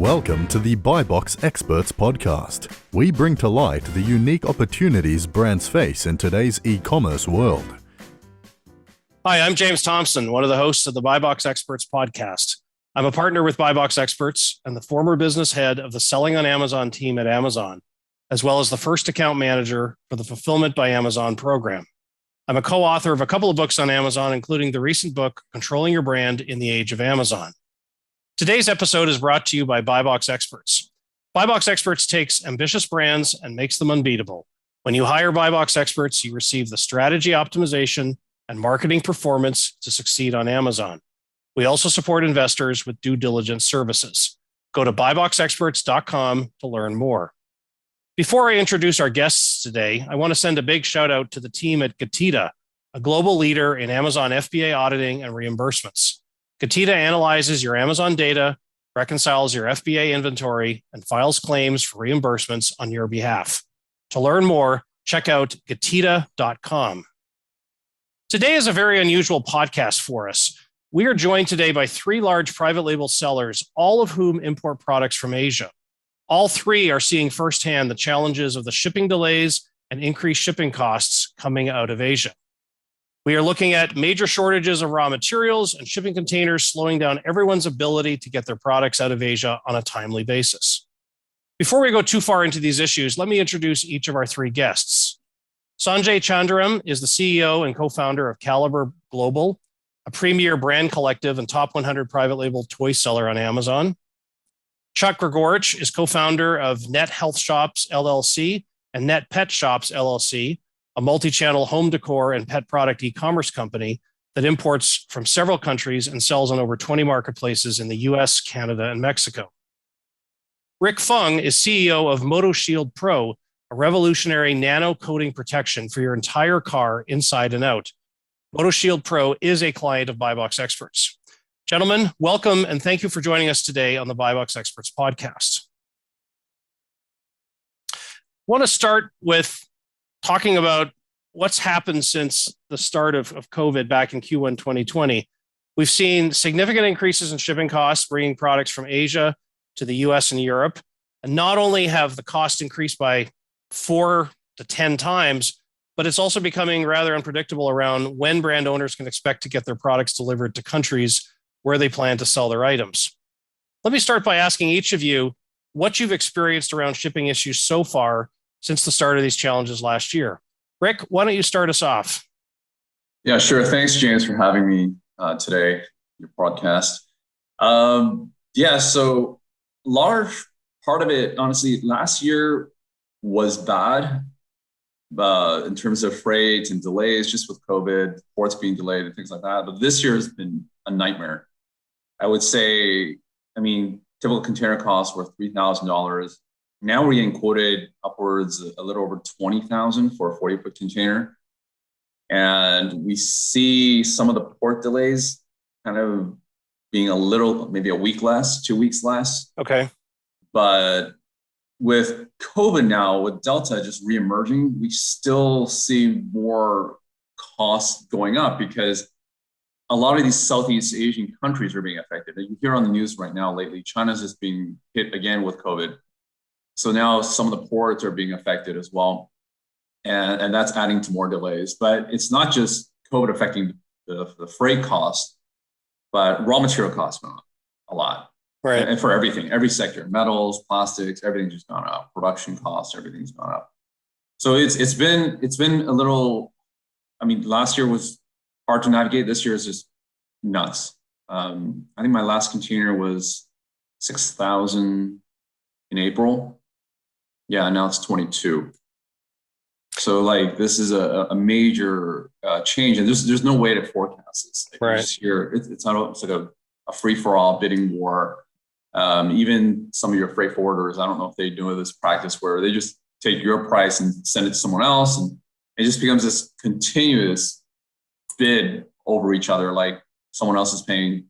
Welcome to the Buy Box Experts podcast. We bring to light the unique opportunities brands face in today's e-commerce world. Hi, I'm James Thompson, one of the hosts of the Buy Box Experts podcast. I'm a partner with Buy Box Experts and the former business head of the Selling on Amazon team at Amazon, as well as the first account manager for the Fulfillment by Amazon program. I'm a co-author of a couple of books on Amazon, including the recent book, Controlling Your Brand in the Age of Amazon. Today's episode is brought to you by Buy Box Experts. Buy Box Experts takes ambitious brands and makes them unbeatable. When you hire Buy Box Experts, you receive the strategy optimization and marketing performance to succeed on Amazon. We also support investors with due diligence services. Go to buyboxexperts.com to learn more. Before I introduce our guests today, I want to send a big shout out to the team at Getita, a global leader in Amazon FBA auditing and reimbursements. Getita analyzes your Amazon data, reconciles your FBA inventory, and files claims for reimbursements on your behalf. To learn more, check out getita.com. Today is a very unusual podcast for us. We are joined today by three large private label sellers, all of whom import products from Asia. All three are seeing firsthand the challenges of the shipping delays and increased shipping costs coming out of Asia. We are looking at major shortages of raw materials and shipping containers slowing down everyone's ability to get their products out of Asia on a timely basis. Before we go too far into these issues, let me introduce each of our three guests. Sanjay Chandaram is the CEO and co-founder of Caliber Global, a premier brand collective and top 100 private label toy seller on Amazon. Chuck Gregorich is co-founder of Net Health Shops LLC and Net Pet Shops LLC, a multi-channel home decor and pet product e-commerce company that imports from several countries and sells on over 20 marketplaces in the US, Canada, and Mexico. Rick Fung is CEO of MotoShield Pro, a revolutionary nano coating protection for your entire car inside and out. MotoShield Pro is a client of Buy Box Experts. Gentlemen, welcome and thank you for joining us today on the Buy Box Experts podcast. I want to start with talking about what's happened since the start of COVID back in Q1 2020. We've seen significant increases in shipping costs, bringing products from Asia to the US and Europe. And not only have the cost increased by 4 to 10 times, but it's also becoming rather unpredictable around when brand owners can expect to get their products delivered to countries where they plan to sell their items. Let me start by asking each of you what you've experienced around shipping issues so far since the start of these challenges last year. Rick, why don't you start us off? Yeah, sure. Thanks, James, for having me today, your podcast. So large part of it, honestly, last year was bad in terms of freight and delays, just with COVID, ports being delayed and things like that. But this year has been a nightmare. I would say, typical container costs were $3,000. Now we're getting quoted upwards a little over $20,000 for a 40-foot container. And we see some of the port delays kind of being a little, maybe a week less, 2 weeks less. Okay. But with COVID now, with Delta just reemerging, we still see more costs going up because a lot of these Southeast Asian countries are being affected. You hear on the news right now lately, China's just being hit again with COVID. So now some of the ports are being affected as well. And that's adding to more delays. But it's not just COVID affecting the freight cost, but raw material costs went up a lot. Right. And for everything, every sector, metals, plastics, everything's just gone up. Production costs, everything's gone up. So it's been a little, last year was hard to navigate. This year is just nuts. I think my last container was 6,000 in April. Yeah, now it's 22. So this is a major change, and there's no way to forecast this. Right. This year, it's like a free-for-all bidding war. Even some of your freight forwarders, I don't know if they do this practice where they just take your price and send it to someone else, and it just becomes this continuous bid over each other. Like someone else is paying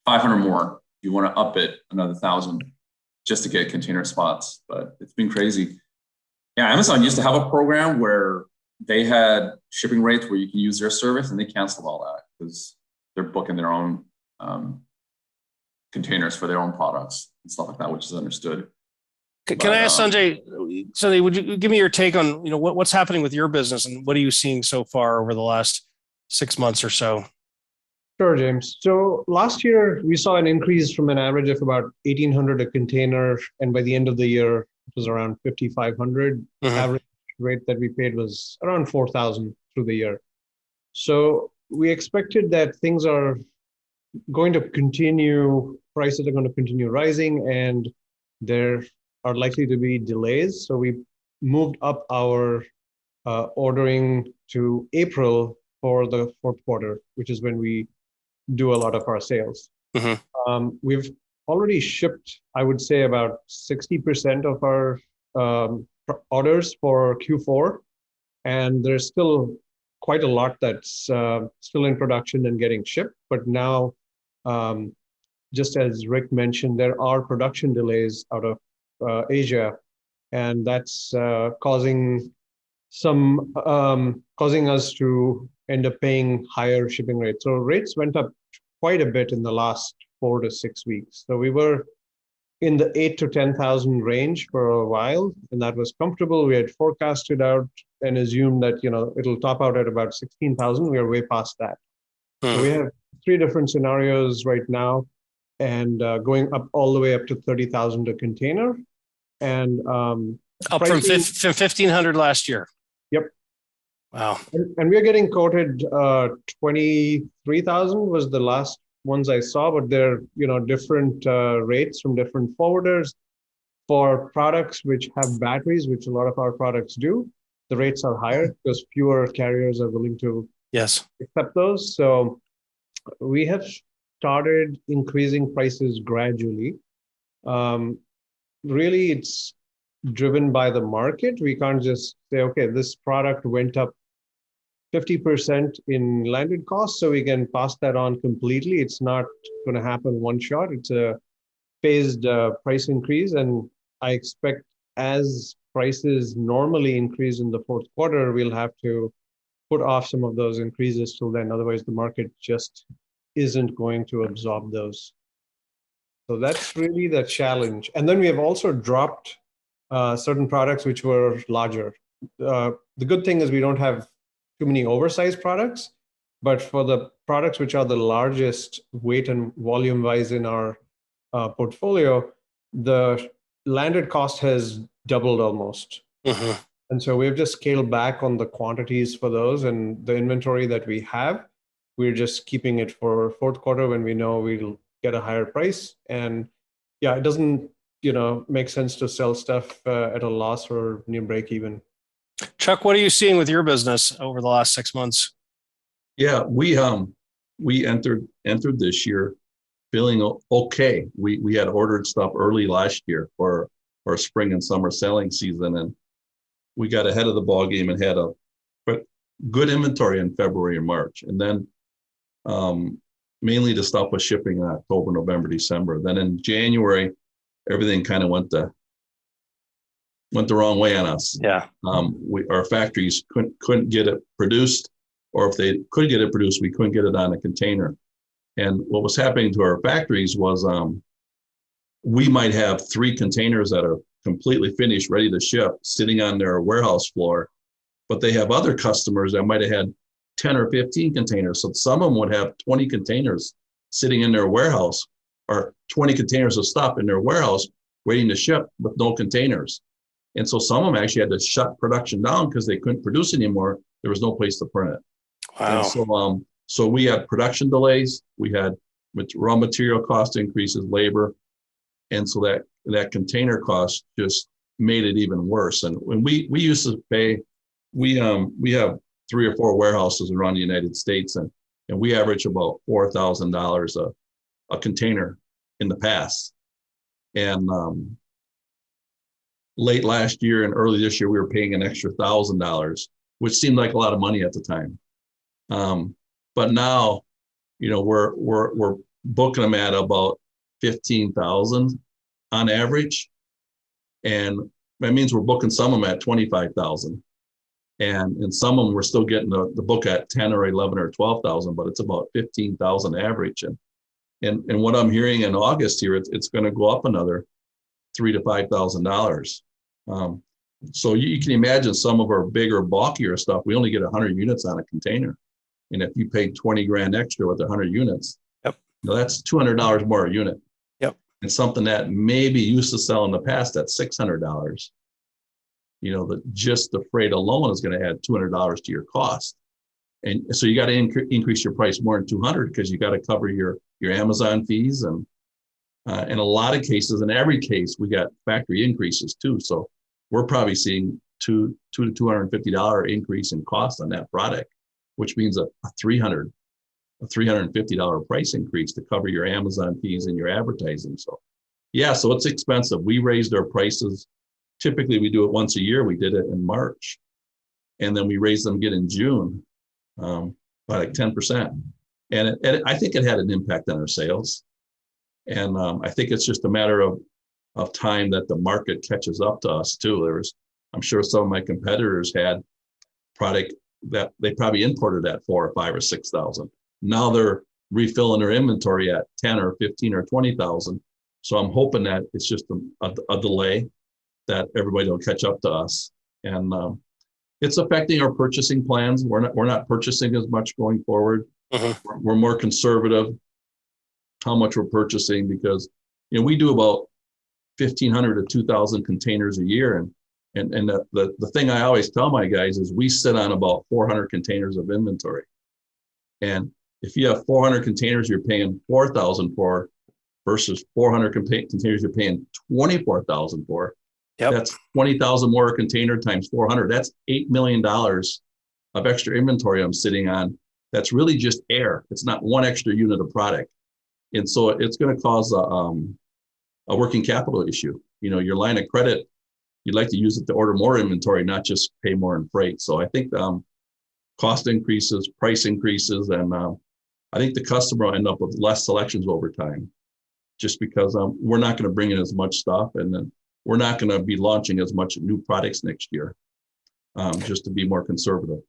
500 more. You want to up it another 1,000 just to get container spots, but it's been crazy. Yeah, Amazon used to have a program where they had shipping rates where you can use their service, and they canceled all that because they're booking their own containers for their own products. and stuff like that, which is understood. Can I ask Sanjay, would you give me your take on, what's happening with your business and what are you seeing so far over the last 6 months or so? Sure, James. So last year, we saw an increase from an average of about 1,800 a container. And by the end of the year, it was around 5,500. Average rate that we paid was around 4,000 through the year. So we expected that things are going to continue, prices are going to continue rising, and there are likely to be delays. So we moved up our ordering to April for the fourth quarter, which is when we do a lot of our sales. We've already shipped, I would say, about 60% of our orders for Q4, and there's still quite a lot that's still in production and getting shipped. But now, just as Rick mentioned, there are production delays out of Asia, and that's causing us to end up paying higher shipping rates. So rates went up quite a bit in the last 4 to 6 weeks. So we were in the 8,000 to 10,000 range for a while, and that was comfortable. We had forecasted out and assumed that it'll top out at about 16,000. We are way past that. So we have 3 different scenarios right now, and going up all the way up to 30,000 a container, and up from 1,500 last year. Yep. Wow. And we are getting quoted 23,000 was the last ones I saw, but they're different rates from different forwarders. For products which have batteries, which a lot of our products do, the rates are higher because fewer carriers are willing to accept those. So we have started increasing prices gradually. Really, it's driven by the market. We can't just say, okay, this product went up 50% in landed costs, so we can pass that on completely. It's not going to happen one shot. It's a phased price increase. And I expect as prices normally increase in the fourth quarter, we'll have to put off some of those increases till then. Otherwise, the market just isn't going to absorb those. So that's really the challenge. And then we have also dropped certain products which were larger. The good thing is we don't have too many oversized products, but for the products which are the largest weight and volume wise in our portfolio, the landed cost has doubled almost. And so we've just scaled back on the quantities for those, and the inventory that we have, we're just keeping it for fourth quarter when we know we'll get a higher price. And yeah, it doesn't make sense to sell stuff at a loss or near break even. Chuck, what are you seeing with your business over the last 6 months? Yeah, we entered this year feeling okay. We had ordered stuff early last year for our spring and summer selling season, and we got ahead of the ball game and had a good inventory in February and March, and then mainly the stuff was shipping in October, November, December. Then in January, everything kind of went the wrong way on us. Yeah. Our factories couldn't get it produced, or if they could get it produced, we couldn't get it on a container. And what was happening to our factories was we might have 3 containers that are completely finished, ready to ship, sitting on their warehouse floor, but they have other customers that might have had 10 or 15 containers. So some of them would have 20 containers sitting in their warehouse, or 20 containers of stuff in their warehouse waiting to ship with no containers. And so some of them actually had to shut production down because they couldn't produce anymore. There was no place to print it. Wow. And so we had production delays. We had raw material cost increases, labor. And so that container cost just made it even worse. And when we used to pay, we have 3 or 4 warehouses around the United States, and we average about $4,000 a container in the past. And late last year and early this year, we were paying an extra $1,000, which seemed like a lot of money at the time. But now, we're booking them at about 15,000 on average, and that means we're booking some of them at 25,000, and some of them we're still getting the book at 10 or 11 or 12,000, but it's about 15,000 average. And And what I'm hearing in August here, it's going to go up another $3,000 to $5,000. So you can imagine some of our bigger, bulkier stuff. We only get 100 units on a container, and if you pay 20 grand extra with 100 units, that's $200 more a unit. Yep. And something that maybe used to sell in the past at $600. Just the freight alone is going to add $200 to your cost. And so you got to increase your price more than 200 because you got to cover your Amazon fees. And in a lot of cases, in every case, we got factory increases too. So we're probably seeing $200 to $250 increase in cost on that product, which means a $350 price increase to cover your Amazon fees and your advertising. So so it's expensive. We raised our prices. Typically we do it once a year. We did it in March, and then we raised them again in June by like 10%. And I think it had an impact on our sales. And I think it's just a matter of time that the market catches up to us too. I'm sure some of my competitors had product that they probably imported at 4,000 or 5,000 or 6,000. Now they're refilling their inventory at 10 or 15 or 20,000. So I'm hoping that it's just a delay, that everybody will catch up to us. And it's affecting our purchasing plans. We're not purchasing as much going forward. We're more conservative how much we're purchasing, because we do about 1,500 to 2,000 containers a year, and the thing I always tell my guys is we sit on about 400 containers of inventory, and if you have 400 containers you're paying 4,000 for versus 400 containers you're paying 24,000 for, that's 20,000 more a container times 400. That's $8 million of extra inventory I'm sitting on. That's really just air. It's not one extra unit of product. And so it's going to cause a working capital issue. Your line of credit, you'd like to use it to order more inventory, not just pay more in freight. So I think cost increases, price increases, and I think the customer will end up with less selections over time, just because we're not going to bring in as much stuff, and then we're not going to be launching as much new products next year, just to be more conservative.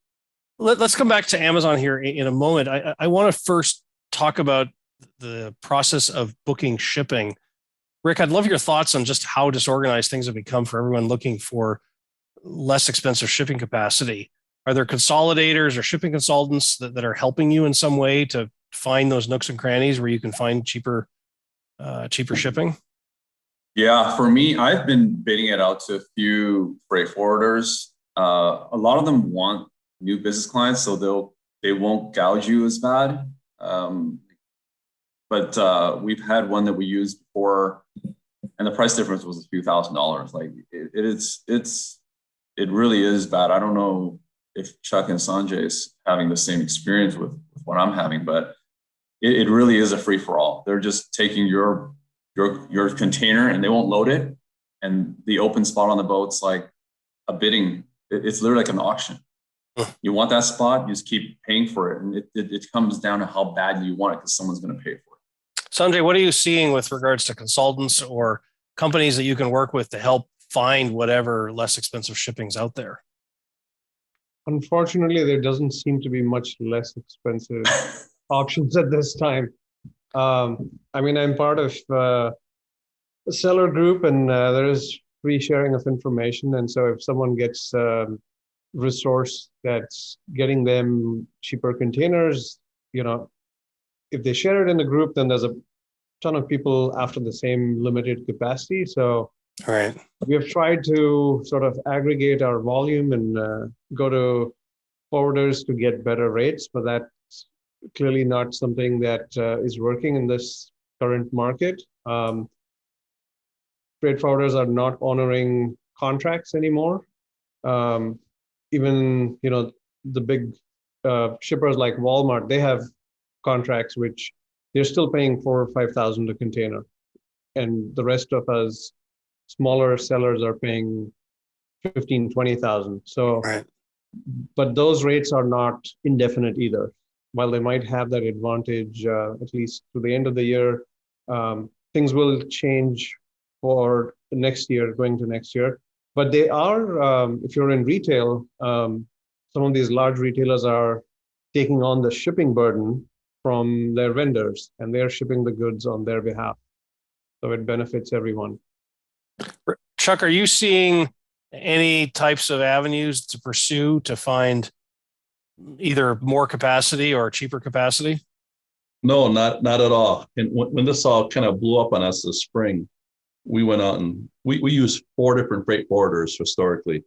Let's come back to Amazon here in a moment. I want to first talk about the process of booking shipping. Rick, I'd love your thoughts on just how disorganized things have become for everyone looking for less expensive shipping capacity. Are there consolidators or shipping consultants that are helping you in some way to find those nooks and crannies where you can find cheaper shipping? Yeah, for me, I've been bidding it out to a few freight forwarders. A lot of them want new business clients, so they won't gouge you as bad. But we've had one that we used before, and the price difference was a few $1,000s. Like it really is bad. I don't know if Chuck and Sanjays having the same experience with what I'm having, but it really is a free for all. They're just taking your container and they won't load it, and the open spot on the boat's like a bidding. It's literally like an auction. You want that spot, you just keep paying for it, and it comes down to how bad you want it, because someone's going to pay for it. Sanjay, what are you seeing with regards to consultants or companies that you can work with to help find whatever less expensive shipping's out there? Unfortunately, there doesn't seem to be much less expensive options at this time. I'm part of a seller group, and there is free sharing of information. And so if someone gets resource that's getting them cheaper containers, if they share it in the group, then there's a ton of people after the same limited capacity. So we have tried to sort of aggregate our volume and go to forwarders to get better rates, but that's clearly not something that is working in this current market. Freight forwarders are not honoring contracts anymore. Even the big shippers like Walmart, they have contracts which they're still paying $4,000 or $5,000 a container, and the rest of us smaller sellers are paying $15,000, $20,000. So, but those rates are not indefinite either. While they might have that advantage, at least to the end of the year, things will change for next year, going to next year. But they are, if you're in retail, some of these large retailers are taking on the shipping burden from their vendors, and they're shipping the goods on their behalf. So it benefits everyone. Chuck, are you seeing any types of avenues to pursue to find either more capacity or cheaper capacity? No, not at all. And when this all kind of blew up on us this spring, we went out and we used 4 different freight forwarders historically,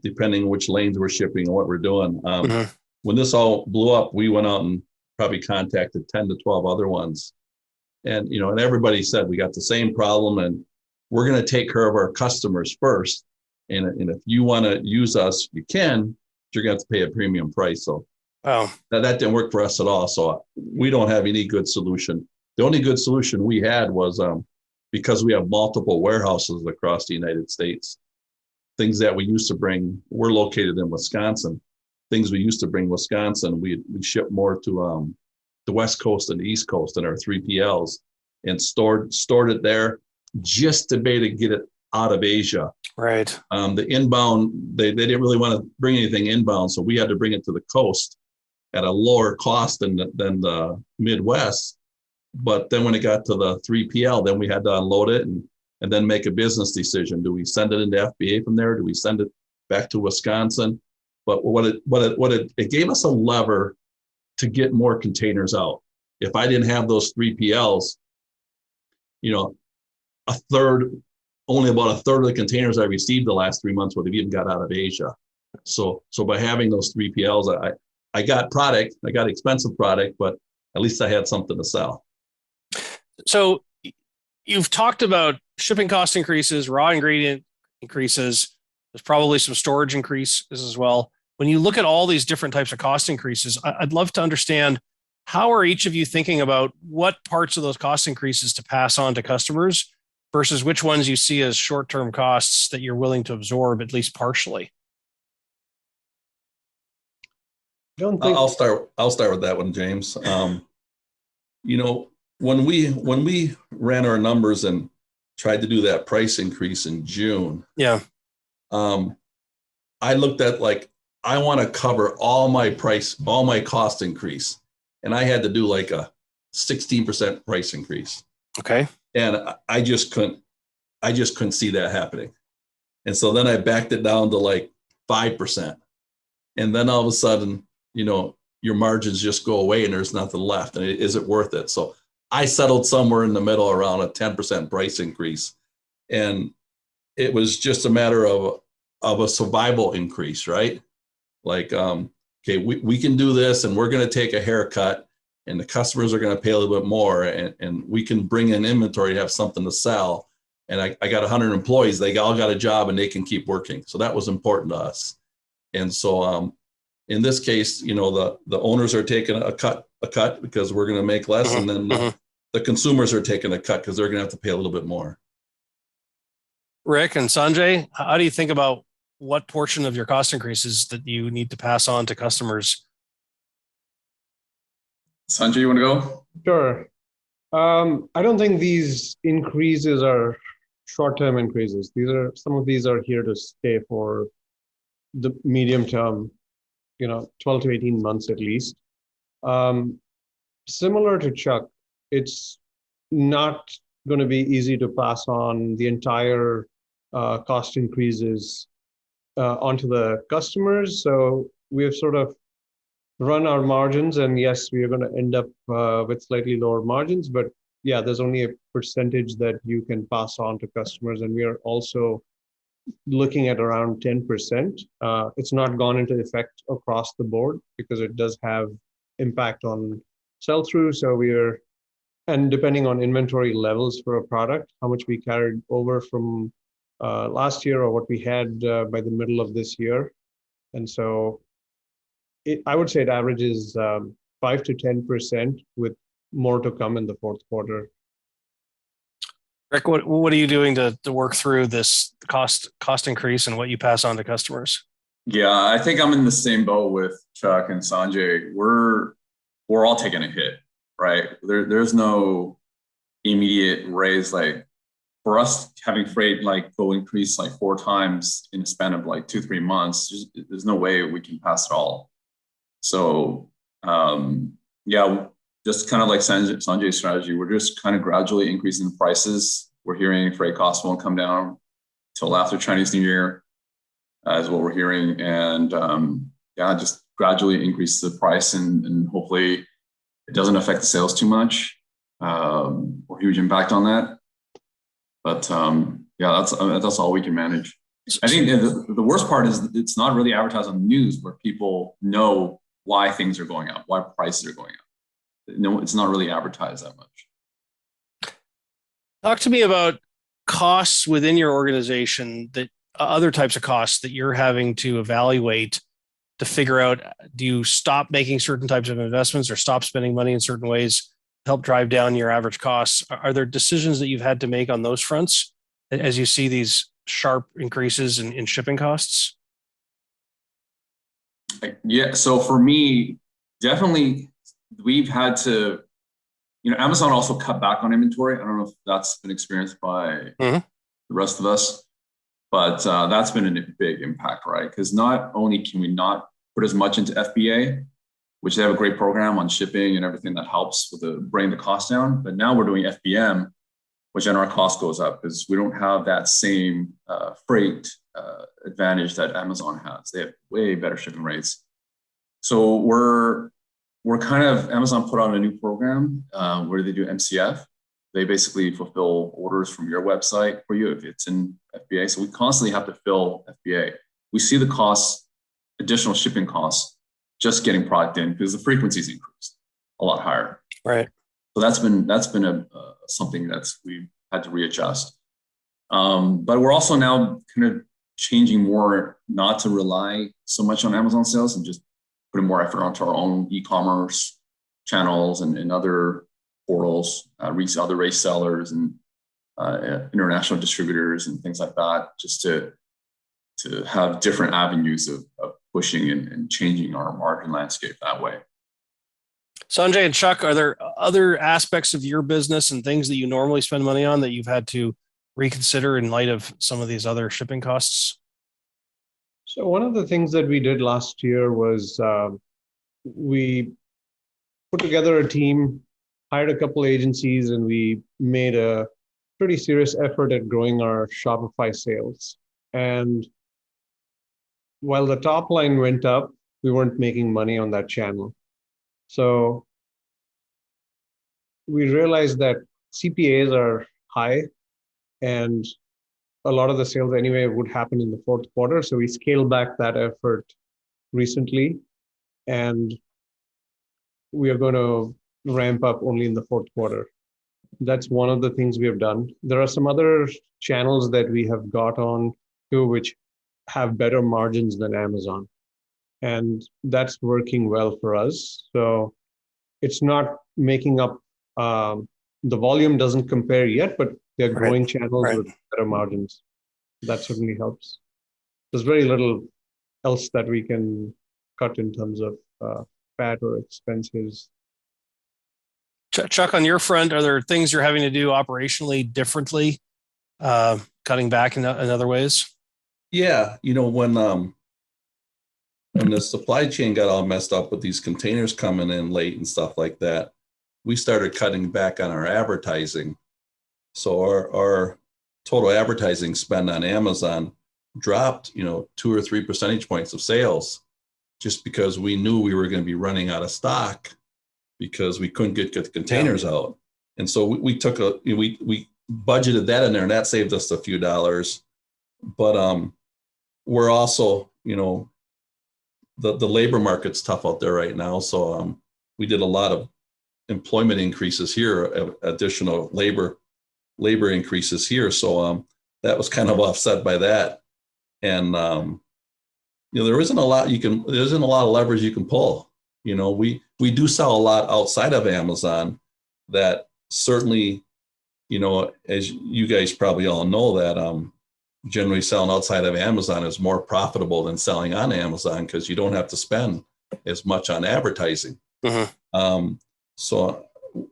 depending which lanes we're shipping and what we're doing. When this all blew up, we went out and probably contacted 10 to 12 other ones. And, and everybody said, we got the same problem and we're going to take care of our customers first. And if you want to use us, you can, but you're going to have to pay a premium price. So that didn't work for us at all. So we don't have any good solution. The only good solution we had was because we have multiple warehouses across the United States, things that we used to bring, we're located in Wisconsin. Things we used to bring Wisconsin, we ship more to the West Coast and the East Coast in our 3PLs and stored it there just to be able to get it out of Asia. Right. The inbound, they didn't really want to bring anything inbound, so we had to bring it to the coast at a lower cost than the Midwest. But then when it got to the 3PL, then we had to unload it and then make a business decision. Do we send it into FBA from there? Do we send it back to Wisconsin? But it gave us a lever to get more containers out. If I didn't have those 3PLs, only about a third of the containers I received the last 3 months would have even got out of Asia. So by having those 3PLs, I got product, I got expensive product, but at least I had something to sell. So you've talked about shipping cost increases, raw ingredient increases. There's probably some storage increases as well. When you look at all these different types of cost increases, I'd love to understand, how are each of you thinking about what parts of those cost increases to pass on to customers versus which ones you see as short-term costs that you're willing to absorb, at least partially? I'll start with that one, James. When we ran our numbers and tried to do that price increase in June, I looked at I want to cover all my cost increase, and I had to do like a 16% price increase. Okay. And I just couldn't see that happening. And so then I backed it down to 5%. And then all of a sudden, your margins just go away and there's nothing left. And is it worth it? So I settled somewhere in the middle around a 10% price increase. And it was just a matter of a survival increase, right? Okay, we can do this and we're going to take a haircut and the customers are going to pay a little bit more and we can bring in inventory to have something to sell. And I got 100 employees, they all got a job and they can keep working. So that was important to us. And so in this case, the owners are taking a cut because we're going to make less. And then the consumers are taking a cut because they're going to have to pay a little bit more. Rick and Sanjay, how do you think about what portion of your cost increases that you need to pass on to customers? Sanjay, you want to go? Sure. I don't think these increases are short-term increases. Some of these are here to stay for the medium term, 12 to 18 months at least. Similar to Chuck, it's not going to be easy to pass on the entire cost increases onto the customers. So we have sort of run our margins, and yes, we are going to end up with slightly lower margins, but yeah, there's only a percentage that you can pass on to customers, and we are also looking at around 10%. It's not gone into effect across the board because it does have impact on sell-through. So and depending on inventory levels for a product, how much we carried over from last year or what we had by the middle of this year. And so I would say it averages 5 to 10% with more to come in the fourth quarter. Rick, what are you doing to work through this cost increase and what you pass on to customers? Yeah, I think I'm in the same boat with Chuck and Sanjay. We're all taking a hit, right? There's no immediate raise. For us, having freight go increase 4 times in a span of 2-3 months, there's no way we can pass it all. So yeah, just kind of like Sanjay's strategy, we're just kind of gradually increasing the prices. We're hearing freight costs won't come down till after Chinese New Year, is what we're hearing. And just gradually increase the price, and hopefully it doesn't affect the sales too much or huge impact on that. But that's all we can manage. I think the worst part is it's not really advertised on the news where people know why things are going up, why prices are going up. No, it's not really advertised that much. Talk to me about costs within your organization, that other types of costs that you're having to evaluate to figure out, do you stop making certain types of investments or stop spending money in certain ways to help drive down your average costs? Are there decisions that you've had to make on those fronts as you see these sharp increases in shipping costs? Yeah. So for me, definitely we've had to, Amazon also cut back on inventory. I don't know if that's been experienced by the rest of us, but that's been a big impact, right? Because not only can we not put as much into FBA, which they have a great program on shipping and everything that helps with bringing the cost down, but now we're doing FBM, which then our cost goes up because we don't have that same freight advantage that Amazon has. They have way better shipping rates. So we're kind of, Amazon put out a new program where they do MCF. They basically fulfill orders from your website for you if it's in FBA. So we constantly have to fill FBA. We see the costs, additional shipping costs, just getting product in because the frequency's increased a lot higher. Right. So that's been something that's we've had to readjust. But we're also now kind of changing more not to rely so much on Amazon sales and just putting more effort onto our own e-commerce channels and other portals, other resellers and international distributors and things like that, just to have different avenues of pushing and changing our market landscape that way. Sanjay and Chuck, are there other aspects of your business and things that you normally spend money on that you've had to reconsider in light of some of these other shipping costs? So one of the things that we did last year was we put together a team, hired a couple agencies, and we made a pretty serious effort at growing our Shopify sales. And while the top line went up, we weren't making money on that channel. So we realized that CPAs are high and a lot of the sales anyway would happen in the fourth quarter. So we scaled back that effort recently and we are going to ramp up only in the fourth quarter. That's one of the things we have done. There are some other channels that we have got on to which have better margins than Amazon. And that's working well for us. So it's not making up, the volume doesn't compare yet, but they're growing channels with better margins. That certainly helps. There's very little else that we can cut in terms of fat or expenses. Chuck, on your front, are there things you're having to do operationally differently, cutting back in other ways? Yeah, when the supply chain got all messed up with these containers coming in late and stuff like that, we started cutting back on our advertising. So our total advertising spend on Amazon dropped, 2 or 3 percentage points of sales, just because we knew we were going to be running out of stock because we couldn't get the containers out. And so we took we budgeted that in there, and that saved us a few dollars. But we're also, the labor market's tough out there right now. So we did a lot of employment increases here, additional labor increases here. So that was kind of offset by that. And there isn't a lot of leverage you can pull. We do sell a lot outside of Amazon that certainly, as you guys probably all know, that generally selling outside of Amazon is more profitable than selling on Amazon because you don't have to spend as much on advertising. So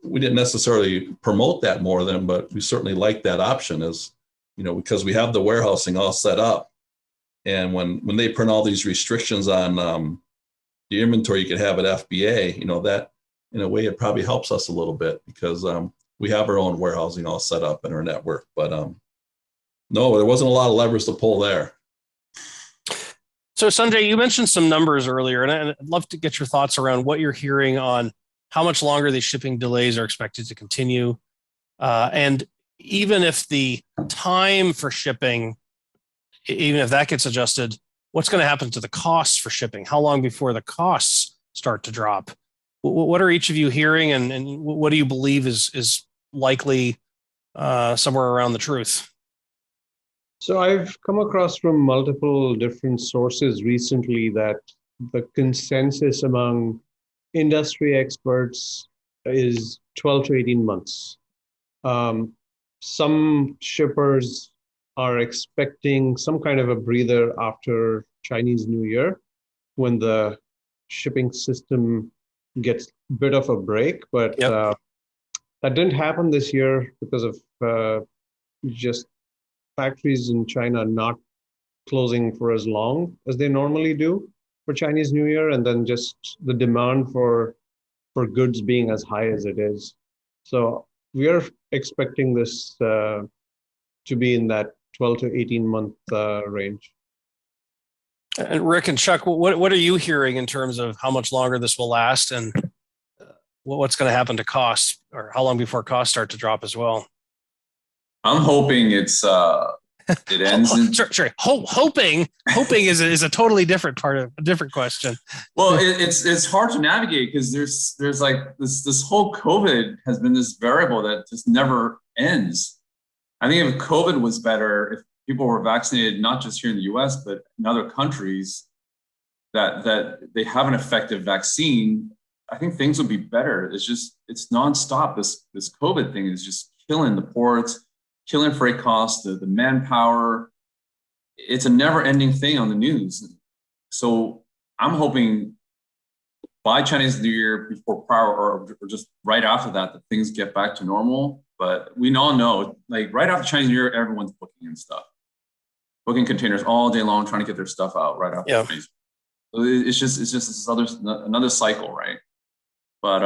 we didn't necessarily promote that more than, but we certainly like that option as, because we have the warehousing all set up. And when they print all these restrictions on the inventory you could have at FBA, in a way, it probably helps us a little bit because we have our own warehousing all set up in our network. But no, there wasn't a lot of levers to pull there. So Sanjay, you mentioned some numbers earlier, and I'd love to get your thoughts around what you're hearing on how much longer these shipping delays are expected to continue. And even if the time for shipping, even if that gets adjusted, what's going to happen to the costs for shipping? How long before the costs start to drop? What are each of you hearing, and what do you believe is likely somewhere around the truth? So I've come across from multiple different sources recently that the consensus among industry experts is 12 to 18 months. Some shippers are expecting some kind of a breather after Chinese New Year when the shipping system gets a bit of a break, but Yep. that didn't happen this year because of just factories in China not closing for as long as they normally do for Chinese New Year, and then just the demand for goods being as high as it is. So we are expecting this to be in that 12 to 18 month range. And Rick and Chuck, what are you hearing in terms of how much longer this will last, and what's going to happen to costs, or how long before costs start to drop as well? I'm hoping it ends in. Sorry. Hoping is a totally different part of a different question. Well, it's hard to navigate because there's like this whole COVID has been this variable that just never ends. I think if COVID was better, if people were vaccinated, not just here in the US, but in other countries, that they have an effective vaccine, I think things would be better. It's nonstop. This COVID thing is just killing the ports, killing freight costs, the manpower. It's a never-ending thing on the news. So I'm hoping by Chinese New Year, before prior or just right after that things get back to normal. But we all know, like right after Chinese New Year, everyone's booking and stuff, booking containers all day long, trying to get their stuff out right after Chinese New Year. So it's just this another cycle, right? But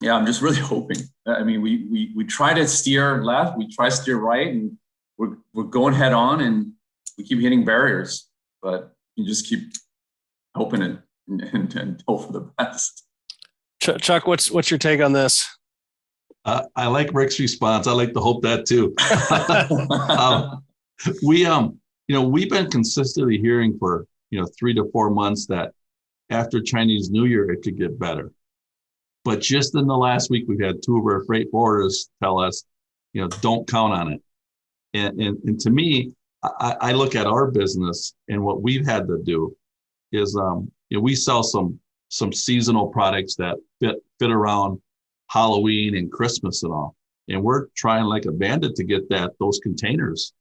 yeah, I'm just really hoping. I mean, we try to steer left, we try to steer right, and we're going head on, and we keep hitting barriers. But you just keep hoping and hope for the best. Chuck, what's your take on this? I like Rick's response. I like to hope that too. We've been consistently hearing for 3 to 4 months that after Chinese New Year it could get better. But just in the last week, we've had 2 of our freight forwarders tell us, don't count on it. And to me, I look at our business, and what we've had to do is, we sell some seasonal products that fit around Halloween and Christmas and all. And we're trying like a bandit to get those containers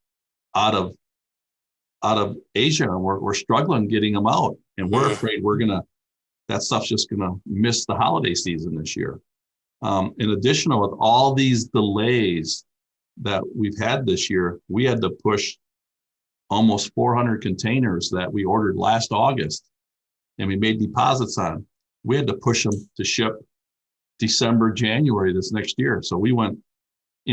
out of Asia, and we're struggling getting them out. And we're afraid that stuff's just going to miss the holiday season this year. In addition, with all these delays that we've had this year, we had to push almost 400 containers that we ordered last August, and we made deposits on. We had to push them to ship December, January this next year. So we went,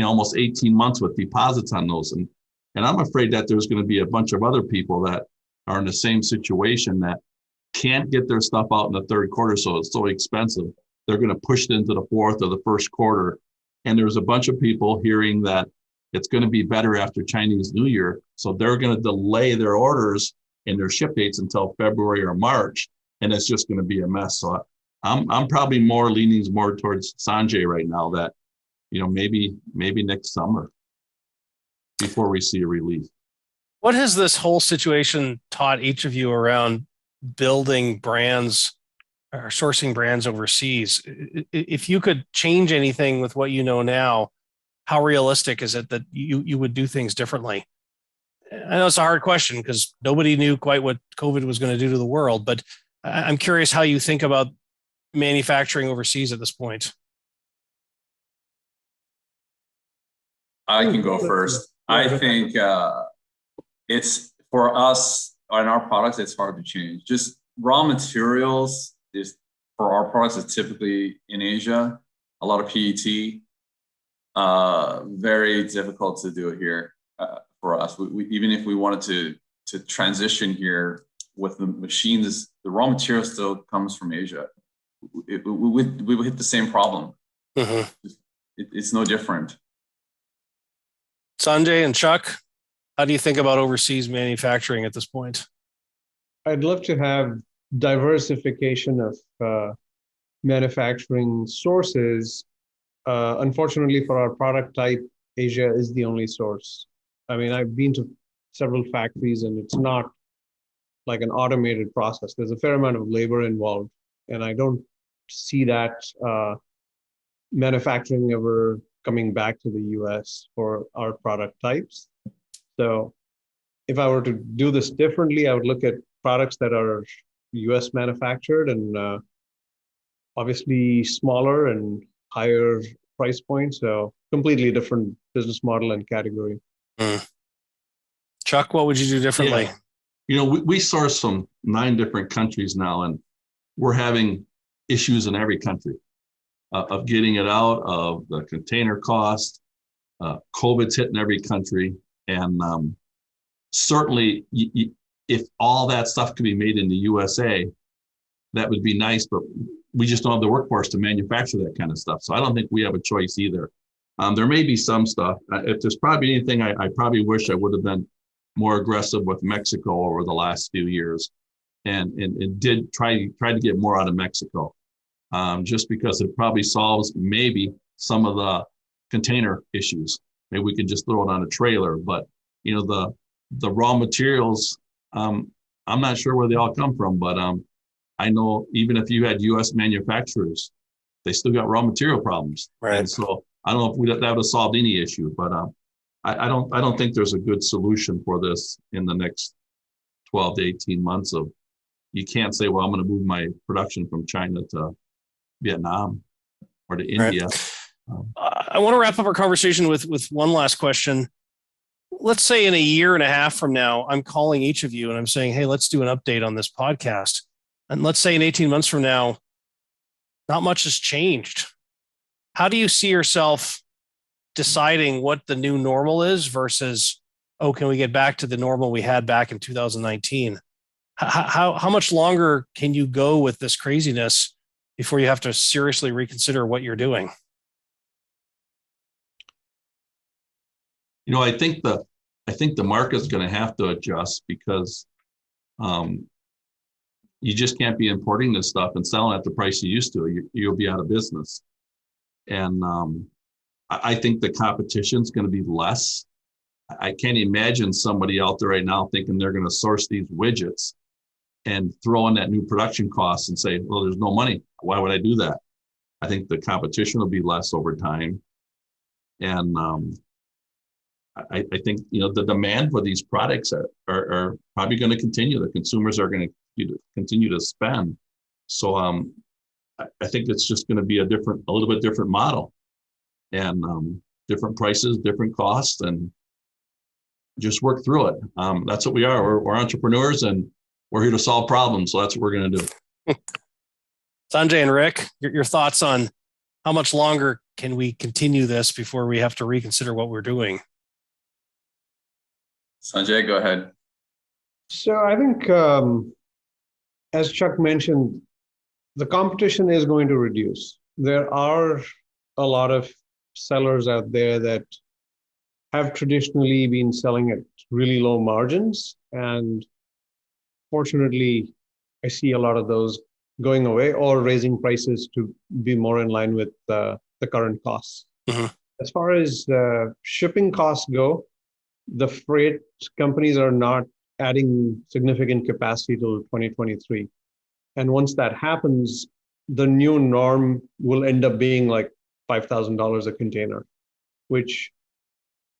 almost 18 months with deposits on those. And I'm afraid that there's going to be a bunch of other people that are in the same situation that can't get their stuff out in the third quarter, so it's so expensive. They're going to push it into the fourth or the first quarter. And there's a bunch of people hearing that it's going to be better after Chinese New Year, so they're going to delay their orders and their ship dates until February or March, and it's just going to be a mess. So I'm probably leaning more towards Sanjay right now that maybe next summer before we see a relief. What has this whole situation taught each of you around building brands or sourcing brands overseas? If you could change anything with what you know now, how realistic is it that you would do things differently? I know it's a hard question because nobody knew quite what COVID was going to do to the world, but I'm curious how you think about manufacturing overseas at this point. I can go first. I think it's for us on our products, it's hard to change. Just raw materials, just for our products is typically in Asia, a lot of PET. Very difficult to do it here for us. We even if we wanted to transition here with the machines, the raw material still comes from Asia. We would hit the same problem. Mm-hmm. It's no different. Sanjay and Chuck, how do you think about overseas manufacturing at this point? I'd love to have diversification of manufacturing sources. Unfortunately, for our product type, Asia is the only source. I mean, I've been to several factories and it's not like an automated process. There's a fair amount of labor involved, and I don't see that manufacturing ever coming back to the US for our product types. So if I were to do this differently, I would look at products that are US manufactured and obviously smaller and higher price point. So completely different business model and category. Mm. Chuck, what would you do differently? Yeah. You know, we source from 9 different countries now, and we're having issues in every country of getting it out, of the container cost. COVID's hitting every country. And certainly, if all that stuff could be made in the USA, that would be nice, but we just don't have the workforce to manufacture that kind of stuff. So I don't think we have a choice either. There may be some stuff. If there's probably anything, I probably wish I would have been more aggressive with Mexico over the last few years, and did try to get more out of Mexico, just because it probably solves maybe some of the container issues. Maybe we could just throw it on a trailer, but you know, the raw materials, I'm not sure where they all come from, but I know even if you had U.S. manufacturers, they still got raw material problems. Right. And so I don't know if that would have solved any issue, but I don't think there's a good solution for this in the next 12 to 18 months. Of you can't say, well, I'm going to move my production from China to Vietnam or to India. Right. I want to wrap up our conversation with one last question. Let's say in a year and a half from now, I'm calling each of you and I'm saying, hey, let's do an update on this podcast. And let's say in 18 months from now, not much has changed. How do you see yourself deciding what the new normal is versus, oh, can we get back to the normal we had back in 2019? How much longer can you go with this craziness before you have to seriously reconsider what you're doing? You know, I think the market's going to have to adjust, because you just can't be importing this stuff and selling at the price you used to. You'll be out of business. And I think the competition's going to be less. I can't imagine somebody out there right now thinking they're going to source these widgets and throw in that new production costs and say, well, there's no money. Why would I do that? I think the competition will be less over time. And I think, you know, the demand for these products are probably going to continue. The consumers are going to continue to spend. So I think it's just going to be a little bit different model, and different prices, different costs, and just work through it. That's what we are. We're entrepreneurs, and we're here to solve problems. So that's what we're going to do. Sanjay and Rick, your thoughts on how much longer can we continue this before we have to reconsider what we're doing? Sanjay, go ahead. So I think, as Chuck mentioned, the competition is going to reduce. There are a lot of sellers out there that have traditionally been selling at really low margins. And fortunately, I see a lot of those going away or raising prices to be more in line with the current costs. Mm-hmm. As far as shipping costs go, the freight companies are not adding significant capacity till 2023. And once that happens, the new norm will end up being like $5,000 a container, which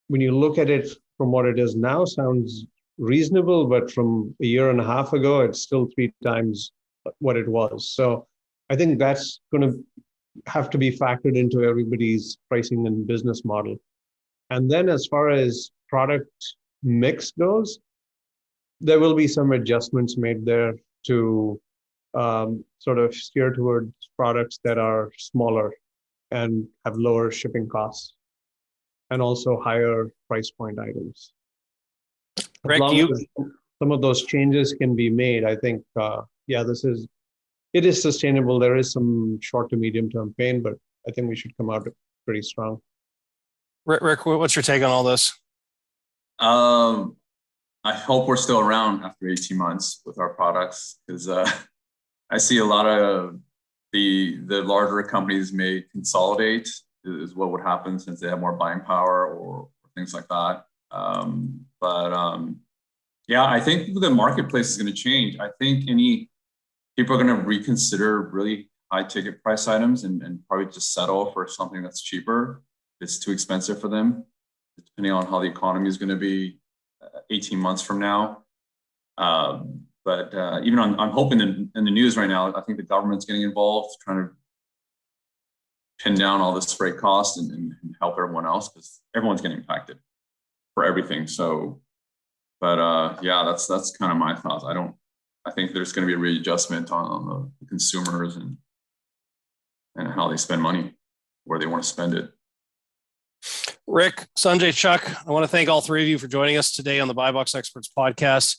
when you look at it from what it is now sounds reasonable, but from a year and a half ago, it's still 3 times what it was. So I think that's going to have to be factored into everybody's pricing and business model. And then as far as product mix goes, there will be some adjustments made there to sort of steer towards products that are smaller and have lower shipping costs and also higher price point items. As Greg, long as some of those changes can be made, I think, it is sustainable. There is some short to medium term pain, but I think we should come out pretty strong. Rick, what's your take on all this? I hope we're still around after 18 months with our products, because I see a lot of the larger companies may consolidate is what would happen since they have more buying power or things like that. Yeah, I think the marketplace is going to change. I think people are going to reconsider really high ticket price items and probably just settle for something that's cheaper. It's too expensive for them, depending on how the economy is going to be 18 months from now. Even I'm hoping in the news right now, I think the government's getting involved, trying to pin down all this freight cost and help everyone else, because everyone's getting impacted for everything. So, yeah, that's kind of my thoughts. I think there's going to be a readjustment on the consumers and how they spend money, where they want to spend it. Rick, Sanjay, Chuck, I want to thank all three of you for joining us today on the Buy Box Experts podcast.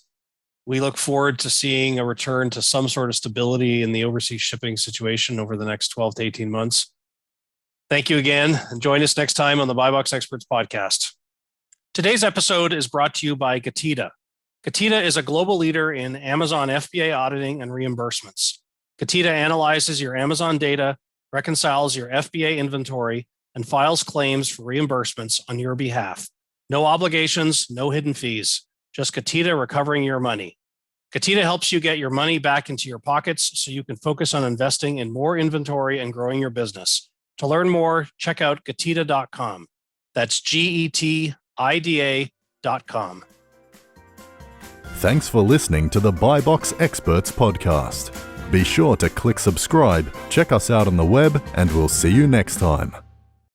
We look forward to seeing a return to some sort of stability in the overseas shipping situation over the next 12 to 18 months. Thank you again, and join us next time on the Buy Box Experts podcast. Today's episode is brought to you by Getida. Getida is a global leader in Amazon FBA auditing and reimbursements. Getida analyzes your Amazon data, reconciles your FBA inventory, and files claims for reimbursements on your behalf. No obligations, no hidden fees, just Getida recovering your money. Getida helps you get your money back into your pockets so you can focus on investing in more inventory and growing your business. To learn more, check out Getida.com. That's GETIDA.com. Thanks for listening to the Buy Box Experts podcast. Be sure to click subscribe, check us out on the web, and we'll see you next time.